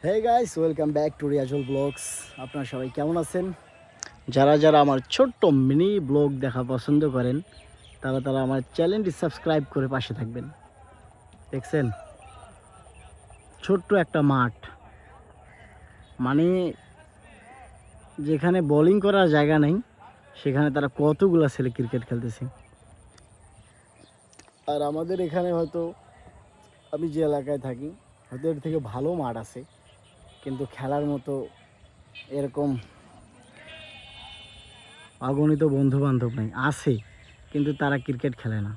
Hey guys, welcome back to Riyazul vlogs. আপনারা সবাই কেমন আছেন? যারা যারা আমার ছোট্ট মিনি ব্লগ দেখা পছন্দ করেন তারা তারা আমার চ্যানেলটি সাবস্ক্রাইব করে পাশে থাকবেন। দেখছেন, ছোট্ট একটা মাঠ, মানে যেখানে বোলিং করার জায়গা নেই সেখানে তারা কতগুলো ছেলে ক্রিকেট খেলতেছে। আর আমাদের এখানে হয়তো, আমি যে এলাকায় থাকি, হয়তো এর থেকে ভালো মাঠ আছে, কিন্তু খেলার মতো এরকম অগণিত বন্ধু বান্ধব নেই। আছে, কিন্তু তারা ক্রিকেট খেলে না,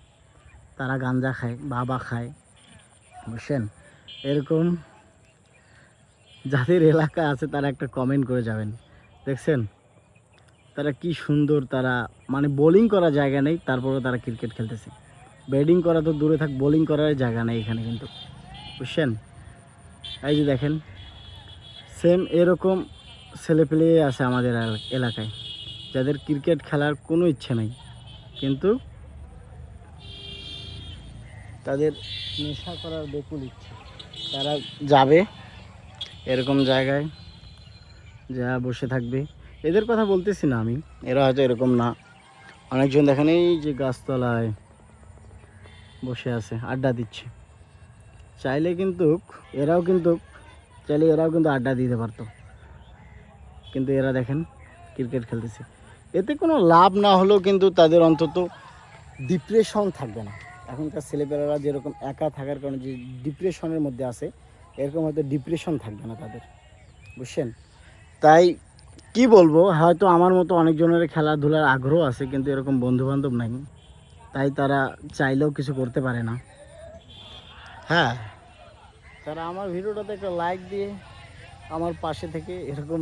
তারা গাঞ্জা খায়, বাবা খায়, বুঝছেন? এরকম যাদের এলাকা আছে তারা একটা কমেন্ট করে যাবেন। দেখছেন তারা কি সুন্দর, তারা মানে বোলিং করার জায়গা নেই, তারপরেও তারা ক্রিকেট খেলতেছে। ব্যাটিং করা তো দূরে থাক, বোলিং করার জায়গা নেই এখানে কিন্তু, বুঝছেন? এই যে দেখেন, সেম এরকম ছেলেপেলে আছে আমাদের এলাকায়, যাদের ক্রিকেট খেলার কোনো ইচ্ছে নেই, কিন্তু তাদের নেশা করার বেকুল ইচ্ছে। তারা যাবে এরকম জায়গায়, যা বসে থাকবে। এদের কথা বলতেছি না আমি, এরা হয়তো এরকম না। অনেকজন দেখেন এই যে গাছতলায় বসে আছে, আড্ডা দিচ্ছে। চাইলে কিন্তু এরাও কিন্তু এরাও কিন্তু আড্ডা দিতে পারতো, কিন্তু এরা দেখেন ক্রিকেট খেলতেছে। এতে কোনো লাভ না হলেও কিন্তু তাদের অন্তত ডিপ্রেশন থাকবে না। এখনকার ছেলেপেলেরা যেরকম একা থাকার কারণে যে ডিপ্রেশনের মধ্যে আছে, এরকম হয়তো ডিপ্রেশন থাকবে না তাদের, বুঝছেন? তাই কি বলবো, হয়তো আমার মতো অনেকজনের খেলাধুলার আগ্রহ আছে, কিন্তু এরকম বন্ধুবান্ধব নাই, তাই তারা চাইলেও কিছু করতে পারে না। হ্যাঁ, তারা আমার ভিডিওটাতে একটা লাইক দিয়ে আমার পাশে থেকে এরকম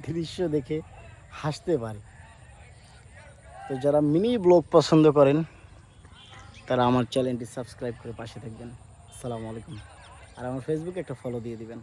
দৃশ্য দেখে হাসতে পারে। তো যারা মিনি ব্লগ পছন্দ করেন তারা আমার চ্যানেলটি সাবস্ক্রাইব করে পাশে থাকবেন। আসসালামু আলাইকুম। আর আমার ফেসবুকে একটা ফলো দিয়ে দিবেন।